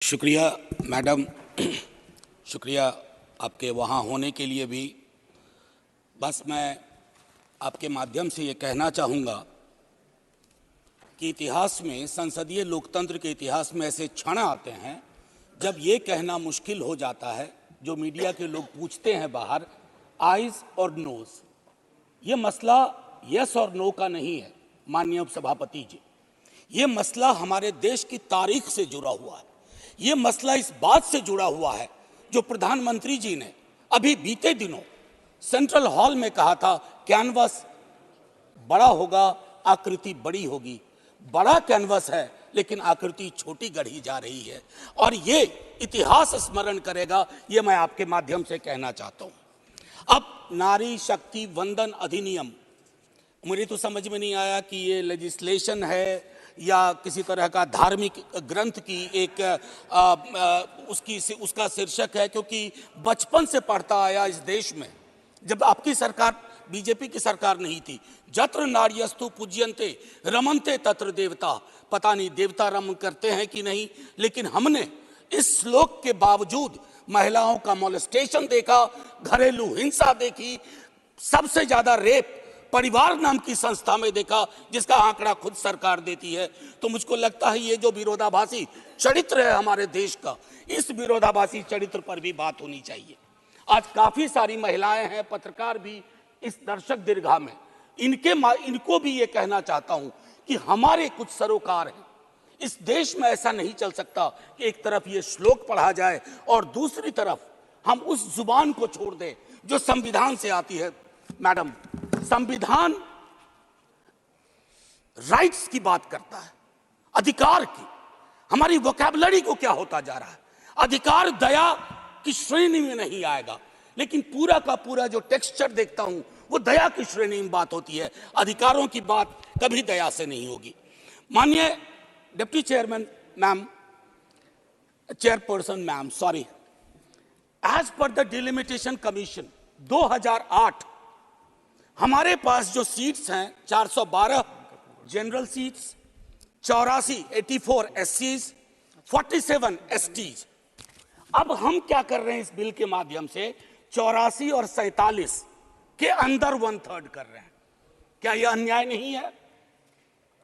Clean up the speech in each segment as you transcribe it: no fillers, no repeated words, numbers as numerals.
शुक्रिया मैडम, शुक्रिया आपके वहाँ होने के लिए भी। बस मैं आपके माध्यम से ये कहना चाहूँगा कि इतिहास में, संसदीय लोकतंत्र के इतिहास में ऐसे क्षण आते हैं जब ये कहना मुश्किल हो जाता है, जो मीडिया के लोग पूछते हैं बाहर, आइज और नोज। ये मसला यस और नो का नहीं है माननीय सभापति जी, ये मसला हमारे देश की तारीख से जुड़ा हुआ है। ये मसला इस बात से जुड़ा हुआ है जो प्रधानमंत्री जी ने अभी बीते दिनों सेंट्रल हॉल में कहा था, कैनवस बड़ा होगा, आकृति बड़ी होगी। बड़ा कैनवस है लेकिन आकृति छोटी गढ़ी जा रही है और ये इतिहास स्मरण करेगा, ये मैं आपके माध्यम से कहना चाहता हूं। अब नारी शक्ति वंदन अधिनियम, मुझे तो समझ में नहीं आया कि ये लेजिस्लेशन है या किसी तरह का धार्मिक ग्रंथ की एक उसका शीर्षक है, क्योंकि बचपन से पढ़ता आया इस देश में, जब आपकी सरकार बीजेपी की सरकार नहीं थी, जत्र नार्यस्तु पूज्यन्ते रमन्ते तत्र देवता। पता नहीं देवता रमन करते हैं कि नहीं, लेकिन हमने इस श्लोक के बावजूद महिलाओं का मोलेस्टेशन देखा, घरेलू हिंसा देखी, सबसे ज्यादा रेप परिवार नाम की संस्था में देखा, जिसका आंकड़ा खुद सरकार देती है। तो मुझको लगता है ये जो विरोधाभासी चरित्र है हमारे देश का, इस विरोधाभासी चरित्र पर भी बात होनी चाहिए। आज काफी सारी महिलाएं हैं, पत्रकार भी इस दर्शक दीर्घा में, इनको भी ये कहना चाहता हूं कि हमारे कुछ सरोकार हैं। इस देश में ऐसा नहीं चल सकता कि एक तरफ ये श्लोक पढ़ा जाए और दूसरी तरफ हम उस जुबान को छोड़ दें जो संविधान से आती है। मैडम, संविधान राइट्स की बात करता है, अधिकार की। हमारी वोकैबुलरी को क्या होता जा रहा है? अधिकार दया की श्रेणी में नहीं आएगा, लेकिन पूरा का पूरा जो टेक्सचर देखता हूं वो दया की श्रेणी में बात होती है, अधिकारों की बात कभी दया से नहीं होगी। माननीय deputy chairman ma'am, chairperson ma'am, sorry, as per the delimitation commission 2008 हमारे पास जो सीट्स हैं 412 जनरल सीट्स, 84 एससीज, 47 एसटीज। अब हम क्या कर रहे हैं इस बिल के माध्यम से, 84 और 47 के अंदर 1/3 कर रहे हैं। क्या यह अन्याय नहीं है?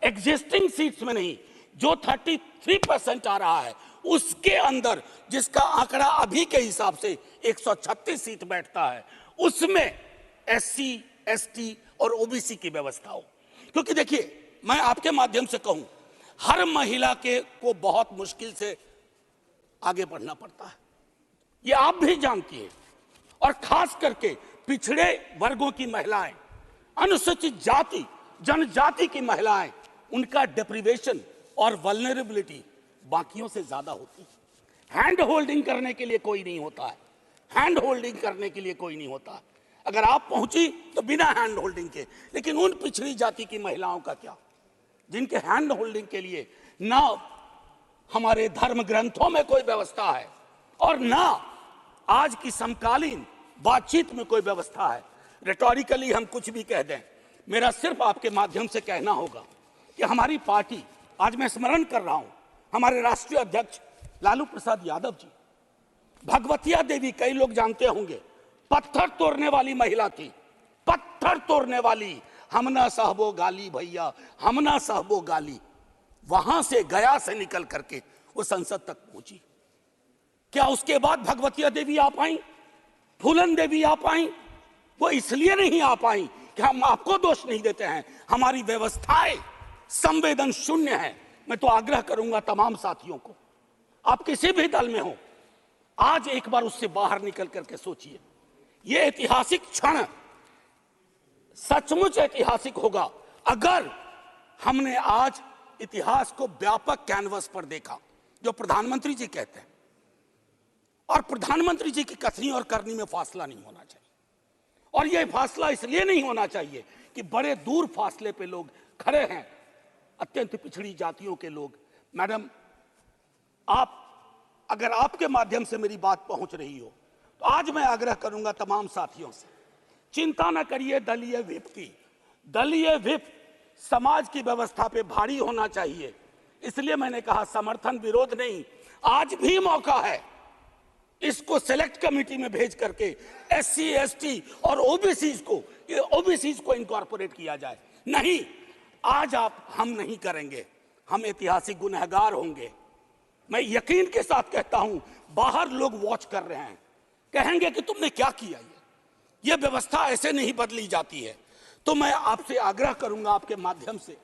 एग्जिस्टिंग सीट्स में नहीं, जो 33% आ रहा है उसके अंदर, जिसका आंकड़ा अभी के हिसाब से 136 सीट बैठता है, उसमें एससी, एसटी और ओबीसी की व्यवस्था हो। क्योंकि देखिए, मैं आपके माध्यम से कहूं, हर महिला को बहुत मुश्किल से आगे बढ़ना पड़ता है, ये आप भी जानती हैं। और खास करके पिछड़े वर्गों की महिलाएं, अनुसूचित जाति जनजाति की महिलाएं, उनका डिप्रिवेशन और वल्नरेबिलिटी बाकियों से ज्यादा होती है। हैंड होल्डिंग करने के लिए कोई नहीं होता है, हैंड होल्डिंग करने के लिए कोई नहीं होता है। अगर आप पहुंची तो बिना हैंड होल्डिंग के, लेकिन उन पिछड़ी जाति की महिलाओं का क्या, जिनके हैंड होल्डिंग के लिए ना हमारे धर्म ग्रंथों में कोई व्यवस्था है और ना आज की समकालीन बातचीत में कोई व्यवस्था है। रेटोरिकली हम कुछ भी कह दें, मेरा सिर्फ आपके माध्यम से कहना होगा कि हमारी पार्टी, आज मैं स्मरण कर रहा हूं, हमारे राष्ट्रीय अध्यक्ष लालू प्रसाद यादव जी, भगवतिया देवी, कई लोग जानते होंगे, पत्थर तोड़ने वाली महिला थी, पत्थर तोड़ने वाली, हम ना सहबो गाली भैया, हम ना सहबो गाली। वहां से, गया से निकल करके वो संसद तक पहुंची। क्या उसके बाद भगवतिया देवी आ पाई, फूलन देवी आ पाई? वो इसलिए नहीं आ पाई कि हम आपको दोष नहीं देते हैं, हमारी व्यवस्थाएं संवेदन शून्य है। मैं तो आग्रह करूंगा तमाम साथियों को, आप किसी भी दल में हो, आज एक बार उससे बाहर निकल करके सोचिए। ये ऐतिहासिक क्षण सचमुच ऐतिहासिक होगा अगर हमने आज इतिहास को व्यापक कैनवस पर देखा, जो प्रधानमंत्री जी कहते हैं। और प्रधानमंत्री जी की कथनी और करनी में फासला नहीं होना चाहिए, और यह फासला इसलिए नहीं होना चाहिए कि बड़े दूर फासले पे लोग खड़े हैं, अत्यंत पिछड़ी जातियों के लोग। मैडम, आप, अगर आपके माध्यम से मेरी बात पहुंच रही हो, तो आज मैं आग्रह करूंगा तमाम साथियों से, चिंता न करिए दलीय व्हिप की। दलीय व्हिप समाज की व्यवस्था पे भारी होना चाहिए, इसलिए मैंने कहा समर्थन विरोध नहीं, आज भी मौका है इसको सेलेक्ट कमेटी में भेज करके एससी एसटी और ओबीसी को इनकॉर्पोरेट किया जाए। नहीं, आज हम नहीं करेंगे, हम ऐतिहासिक गुनहगार होंगे। मैं यकीन के साथ कहता हूं, बाहर लोग वॉच कर रहे हैं, कहेंगे कि तुमने क्या किया। ये व्यवस्था ऐसे नहीं बदली जाती है। तो मैं आपसे आग्रह करूंगा आपके माध्यम से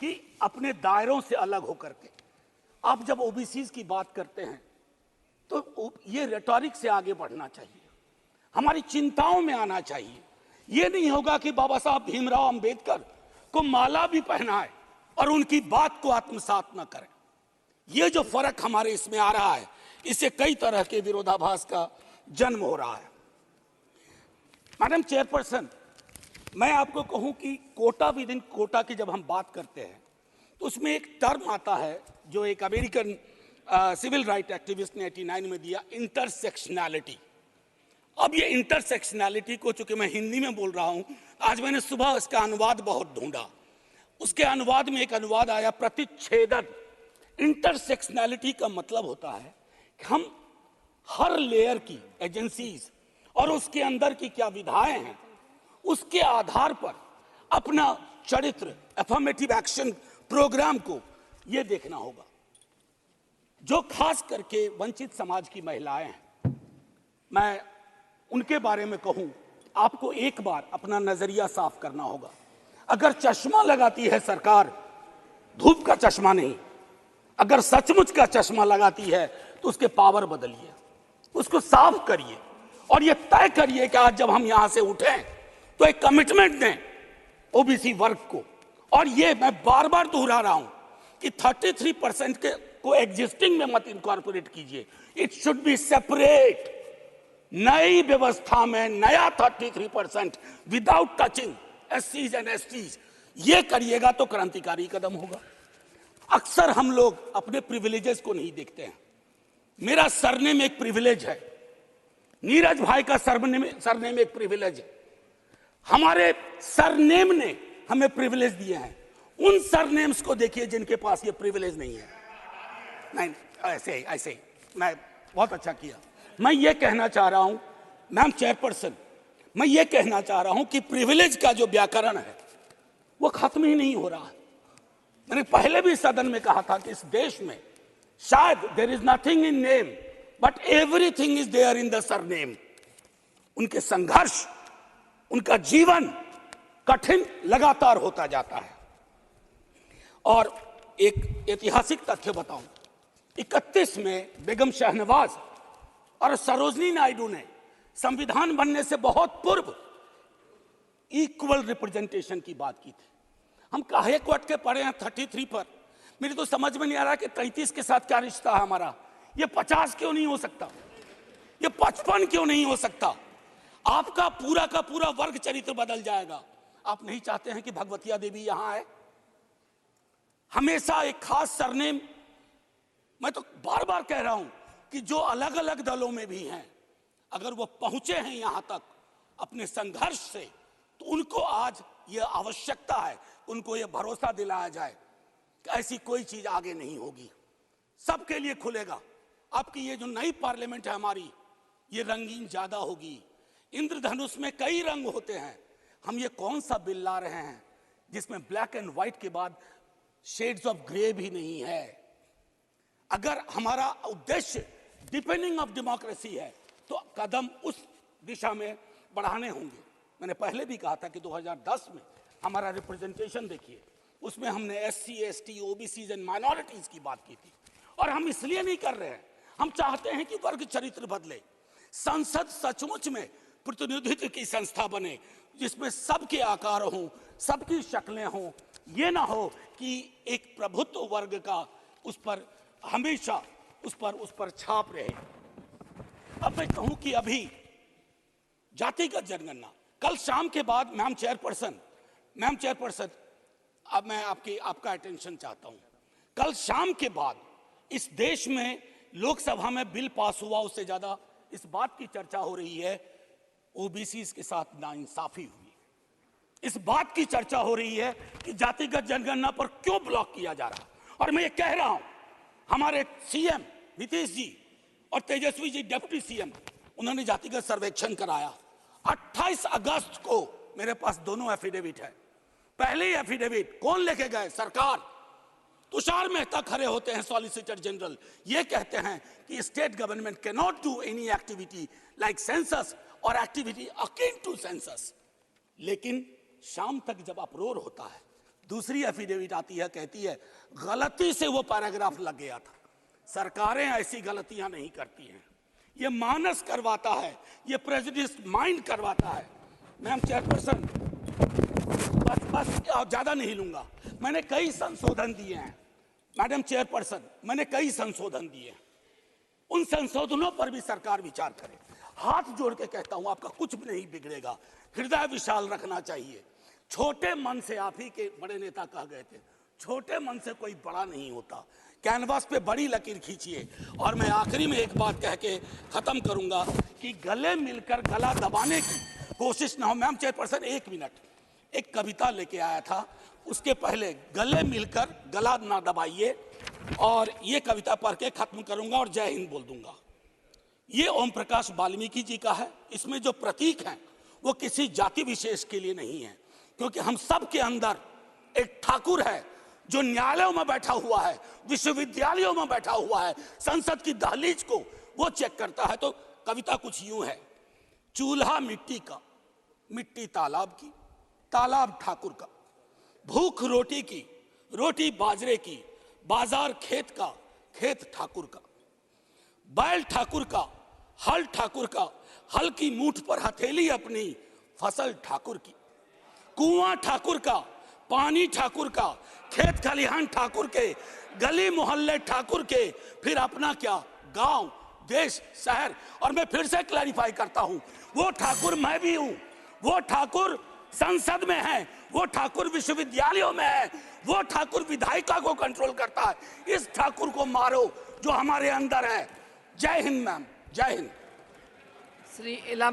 कि अपने दायरों से अलग होकर के आप जब ओबीसी की बात करते हैं तो ये रेटोरिक से आगे बढ़ना चाहिए, हमारी चिंताओं में आना चाहिए। ये नहीं होगा कि बाबा साहब भीमराव अंबेडकर को माला भी पहनाए और उनकी बात को आत्मसात न करें। ये जो फर्क हमारे इसमें आ रहा है, इससे कई तरह के विरोधाभास का जन्म हो रहा है। मैडम चेयरपर्सन, मैं आपको कहूं कि कोटा विद इन कोटा की जब हम बात करते हैं तो उसमें एक टर्म आता है जो एक अमेरिकन सिविल राइट एक्टिविस्ट ने 89 में दिया, इंटरसेक्शनैलिटी। अब ये इंटरसेक्शनैलिटी को, चूंकि मैं हिंदी में बोल रहा हूं, आज मैंने सुबह उसका अनुवाद बहुत ढूंढा। उसके अनुवाद में एक अनुवाद आया, प्रतिच्छेदन। इंटरसेक्शनैलिटी का मतलब होता है कि हम हर लेयर की एजेंसीज और उसके अंदर की क्या विधाएं हैं, उसके आधार पर अपना चरित्र, अफर्मेटिव एक्शन प्रोग्राम को यह देखना होगा। जो खास करके वंचित समाज की महिलाएं हैं, मैं उनके बारे में कहूं, आपको एक बार अपना नजरिया साफ करना होगा। अगर चश्मा लगाती है सरकार, धूप का चश्मा नहीं, अगर सचमुच का चश्मा लगाती है तो उसके पावर बदलिए, उसको साफ करिए और ये तय करिए कि आज जब हम यहां से उठें तो एक कमिटमेंट दें ओबीसी वर्ग को। और ये मैं बार बार दोहरा रहा हूं कि 33% के को एग्जिस्टिंग में मत इनकॉर्पोरेट कीजिए, इट शुड बी सेपरेट। नई व्यवस्था में नया 33% विदाउट टचिंग एससीज एंड एसटीज, ये करिएगा तो क्रांतिकारी कदम होगा। अक्सर हम लोग अपने प्रिविलेजेस को नहीं देखते हैं। मेरा सरनेम एक प्रिविलेज है, नीरज भाई का सरनेम एक प्रिविलेज है। हमारे सरनेम ने हमें प्रिविलेज दिए हैं। उन सरनेम्स को देखिए जिनके पास ये प्रिविलेज नहीं है। नहीं, ऐसे ही मैं बहुत अच्छा किया। मैं ये कहना चाह रहा हूं मैम चेयरपर्सन, मैं ये कहना चाह रहा हूं कि प्रिविलेज का जो व्याकरण है वो खत्म ही नहीं हो रहा है। मैंने पहले भी सदन में कहा था कि इस देश में शायद there is nothing in name but everything is there in the surname. उनके संघर्ष, उनका जीवन कठिन लगातार होता जाता है। और एक ऐतिहासिक तथ्य बताऊं, 31 में बेगम शहनवाज और सरोजनी नायडू ने संविधान बनने से बहुत पूर्व इक्वल रिप्रेजेंटेशन की बात की थी। हम काहे को अटके पड़े हैं 33 पर? मेरी तो समझ में नहीं आ रहा कि 33 के साथ क्या रिश्ता है हमारा। ये 50 क्यों नहीं हो सकता? ये 55 क्यों नहीं हो सकता? आपका पूरा का पूरा वर्ग चरित्र बदल जाएगा। आप नहीं चाहते हैं कि भगवतिया देवी यहां आए? हमेशा एक खास सरनेम, मैं तो बार बार कह रहा हूं कि जो अलग अलग दलों में भी हैं, अगर वो पहुंचे हैं यहां तक अपने संघर्ष से, तो उनको आज ये आवश्यकता है, उनको ये भरोसा दिलाया जाए कि ऐसी कोई चीज आगे नहीं होगी, सबके लिए खुलेगा। आपकी ये जो नई पार्लियामेंट है हमारी, ये रंगीन ज्यादा होगी। इंद्रधनुष में कई रंग होते हैं। हम ये कौन सा बिल ला रहे हैं जिसमें ब्लैक एंड व्हाइट के बाद शेड्स ऑफ ग्रे भी नहीं है? अगर हमारा उद्देश्य डिपेंडिंग ऑफ डेमोक्रेसी है तो कदम उस दिशा में बढ़ाने होंगे। मैंने पहले भी कहा था कि 2010 में हमारा रिप्रेजेंटेशन देखिए, उसमें हमने SC, ST, OBC and minorities की बात की थी। और हम इसलिए नहीं कर रहे हैं, हम चाहते हैं कि वर्ग चरित्र बदले। संसद सचमुच में प्रतिनिधित्व की संस्था बने जिसमें सबके आकार हों, सबकी शक्लें हों। ये ना हो कि एक प्रभुत्व वर्ग का उस पर हमेशा उस पर छाप रहे। अब मैं कहूं कि अभी जातिगत जनगणना कल शाम के बाद, मैम चेयरपर्सन, अब मैं आपका अटेंशन चाहता हूं। कल शाम के बाद इस देश में लोकसभा में बिल पास हुआ, उससे ज्यादा इस बात की चर्चा हो रही है ओबीसी के साथ नाइंसाफी हुई। इस बात की चर्चा हो रही है कि जातिगत जनगणना पर क्यों ब्लॉक किया जा रहा है। और मैं ये कह रहा हूं, हमारे सीएम नीतीश जी और तेजस्वी जी डिप्टी सीएम, उन्होंने जातिगत सर्वेक्षण कराया। 28 अगस्त को मेरे पास दोनों एफिडेविट है। पहले एफिडेविट कौन लेके गए? सरकार। तुषार मेहता खड़े होते हैं, सॉलिसिटर जनरल, ये कहते हैं कि state government can not do any activity like census और एक्टिविटी अकिन टू सेंसस। लेकिन शाम तक जब अप्रोर होता है, दूसरी एफिडेविट आती है, कहती है गलती से वो पैराग्राफ लग गया था। सरकारें ऐसी गलतियां नहीं करती हैं, ये मानस करवाता है, ये प्रेजुडिस माइंड करवाता है। मैम चेयरपर्सन, बस ज्यादा नहीं लूंगा। मैंने कई संशोधन दिए हैं मैडम चेयरपर्सन, मैंने कई संशोधन दिए हैं। उन संशोधनों पर भी सरकार विचार करे। हाथ जोड़ के कहता हूं, आपका कुछ भी नहीं बिगड़ेगा। हृदय विशाल रखना चाहिए। छोटे मन से, आप ही के बड़े नेता कह गए थे, छोटे मन से कोई बड़ा नहीं होता। कैनवास पे बड़ी लकीर खींचिए। और मैं आखिरी में एक बात कह के खत्म करूंगा कि गले मिलकर गला दबाने की कोशिश ना हो। मैम चेयरपर्सन, 1 मिनट, एक कविता लेके आया था, उसके पहले गले मिलकर गला ना दबाइए। और ये कविता पढ़ के खत्म करूंगा और जय हिंद बोल दूंगा। ये ओम प्रकाश वाल्मीकि जी का है। इसमें जो प्रतीक हैं वो किसी जाति विशेष के लिए नहीं है, क्योंकि हम सब के अंदर एक ठाकुर है जो न्यायालयों में बैठा हुआ है, विश्वविद्यालयों में बैठा हुआ है, संसद की दहलीज को वो चेक करता है। तो कविता कुछ यूं है। चूल्हा मिट्टी का, मिट्टी तालाब की, तालाब ठाकुर का। भूख रोटी की, रोटी बाजरे की, बाजार खेत का, खेत ठाकुर का। बैल ठाकुर का, हल ठाकुर का, हल की मूठ पर हथेली अपनी, फसल ठाकुर की। कुआं ठाकुर का, पानी ठाकुर का, खेत खलिहान ठाकुर के, गली मोहल्ले ठाकुर के, फिर अपना क्या, गांव, देश, शहर। और मैं फिर से क्लैरिफाई करता हूं, वो ठाकुर मैं भी हूं। वो ठाकुर संसद में है, वो ठाकुर विश्वविद्यालयों में है, वो ठाकुर विधायिका को कंट्रोल करता है। इस ठाकुर को मारो जो हमारे अंदर है। जय हिंद मैम, जय हिंद। श्री